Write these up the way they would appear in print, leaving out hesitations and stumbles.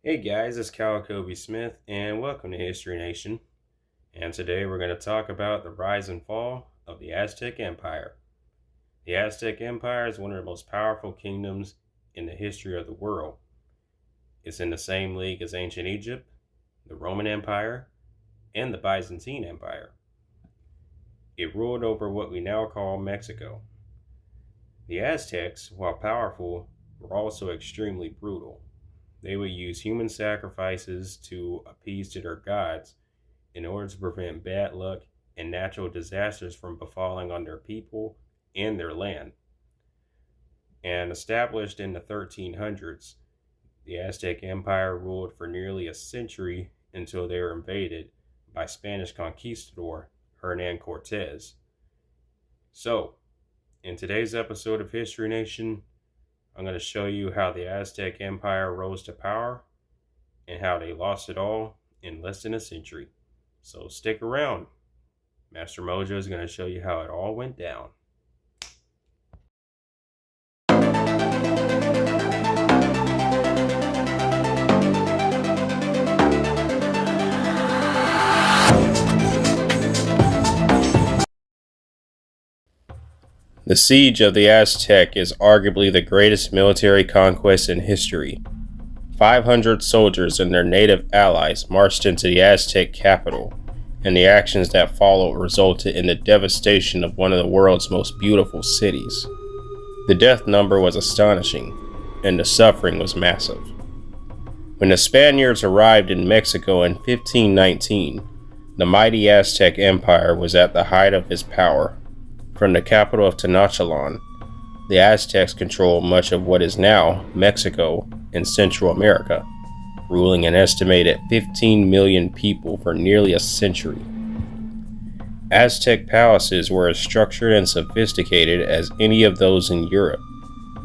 Hey guys, it's Kobe Smith, and welcome to History Nation. And today we're going to talk about the rise and fall of the Aztec Empire. The Aztec Empire is one of the most powerful kingdoms in the history of the world. It's in the same league as ancient Egypt, the Roman Empire, and the Byzantine Empire. It ruled over what we now call Mexico. The Aztecs, while powerful, were also extremely brutal. They would use human sacrifices to appease to their gods in order to prevent bad luck and natural disasters from befalling on their people and their land. And established in the 1300s, the Aztec Empire ruled for nearly a century until they were invaded by Spanish conquistador Hernan Cortez. So, in today's episode of History Nation, I'm going to show you how the Aztec Empire rose to power and how they lost it all in less than a century. So stick around. Master Mojo is going to show you how it all went down. The siege of the Aztec is arguably the greatest military conquest in history. 500 soldiers and their native allies marched into the Aztec capital, and the actions that followed resulted in the devastation of one of the world's most beautiful cities. The death number was astonishing, and the suffering was massive. When the Spaniards arrived in Mexico in 1519, the mighty Aztec Empire was at the height of its power. From the capital of Tenochtitlan, the Aztecs controlled much of what is now Mexico and Central America, ruling an estimated 15 million people for nearly a century. Aztec palaces were as structured and sophisticated as any of those in Europe,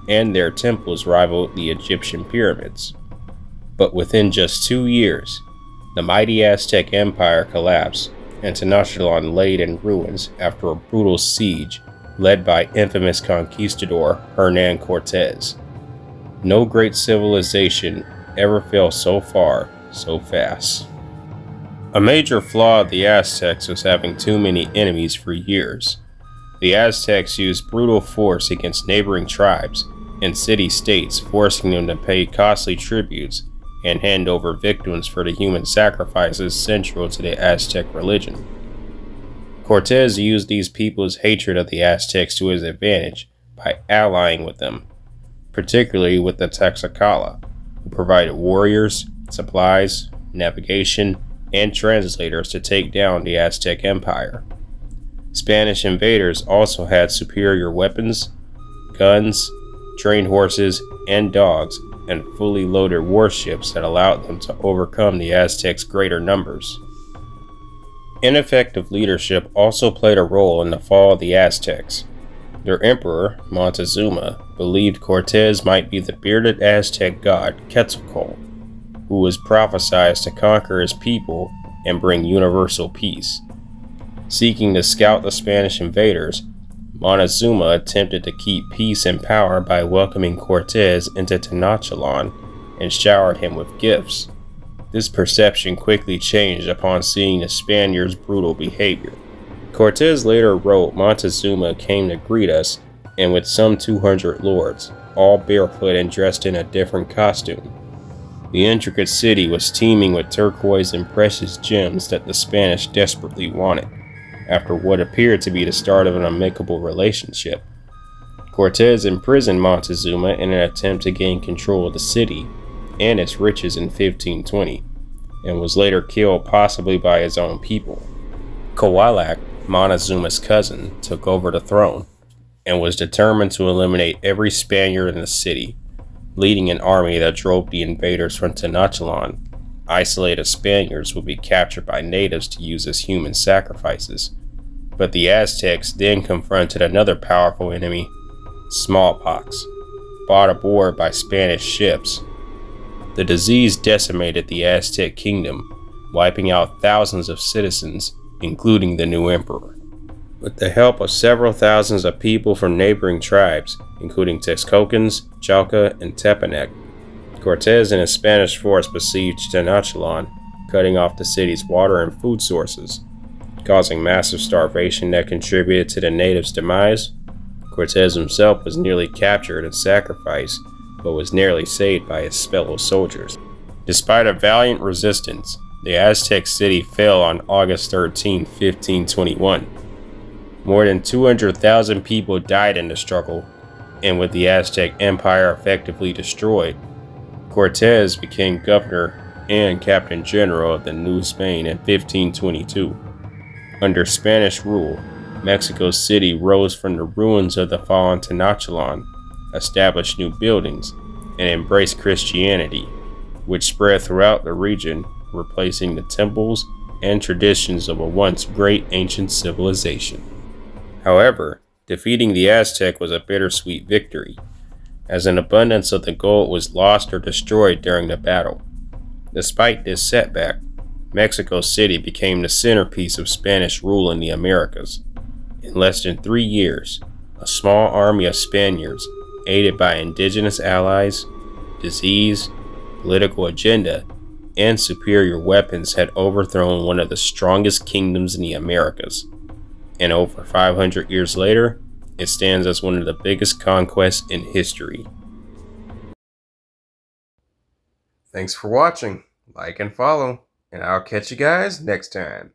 and their temples rivaled the Egyptian pyramids. But within just 2 years, the mighty Aztec Empire collapsed, and Tenochtitlan laid in ruins after a brutal siege led by infamous conquistador Hernan Cortez. No great civilization ever fell so far, so fast. A major flaw of the Aztecs was having too many enemies for years. The Aztecs used brutal force against neighboring tribes and city-states, forcing them to pay costly tributes and hand over victims for the human sacrifices central to the Aztec religion. Cortez used these people's hatred of the Aztecs to his advantage by allying with them, particularly with the Tlaxcala, who provided warriors, supplies, navigation, and translators to take down the Aztec Empire. Spanish invaders also had superior weapons, guns, trained horses, and dogs, and fully loaded warships that allowed them to overcome the Aztecs' greater numbers. Ineffective leadership also played a role in the fall of the Aztecs. Their emperor, Montezuma, believed Cortez might be the bearded Aztec god Quetzalcoatl, who was prophesied to conquer his people and bring universal peace. Seeking to scout the Spanish invaders, Montezuma attempted to keep peace and power by welcoming Cortez into Tenochtitlan and showered him with gifts. This perception quickly changed upon seeing the Spaniards' brutal behavior. Cortez later wrote, "Montezuma came to greet us, and with some 200 lords, all barefoot and dressed in a different costume." The intricate city was teeming with turquoise and precious gems that the Spanish desperately wanted, after what appeared to be the start of an amicable relationship. Cortez imprisoned Montezuma in an attempt to gain control of the city and its riches in 1520, and was later killed possibly by his own people. Coalac, Montezuma's cousin, took over the throne, and was determined to eliminate every Spaniard in the city, leading an army that drove the invaders from Tenochtitlan. Isolated Spaniards would be captured by natives to use as human sacrifices. But the Aztecs then confronted another powerful enemy, smallpox, brought aboard by Spanish ships. The disease decimated the Aztec kingdom, wiping out thousands of citizens, including the new emperor. With the help of several thousands of people from neighboring tribes, including Texcocans, Chalca, and Tepanec, Cortez and his Spanish force besieged Tenochtitlan, cutting off the city's water and food sources, causing massive starvation that contributed to the natives' demise. Cortez himself was nearly captured and sacrificed, but was narrowly saved by his fellow soldiers. Despite a valiant resistance, the Aztec city fell on August 13, 1521. More than 200,000 people died in the struggle, and with the Aztec Empire effectively destroyed, Cortez became governor and captain general of the New Spain in 1522. Under Spanish rule, Mexico City rose from the ruins of the fallen Tenochtitlan, established new buildings, and embraced Christianity, which spread throughout the region, replacing the temples and traditions of a once great ancient civilization. However, defeating the Aztec was a bittersweet victory, as an abundance of the gold was lost or destroyed during the battle. Despite this setback, Mexico City became the centerpiece of Spanish rule in the Americas. In less than 3 years, a small army of Spaniards, aided by indigenous allies, disease, political agenda, and superior weapons, had overthrown one of the strongest kingdoms in the Americas. And over 500 years later, it stands as one of the biggest conquests in history. Thanks for watching. Like and follow, and I'll catch you guys next time.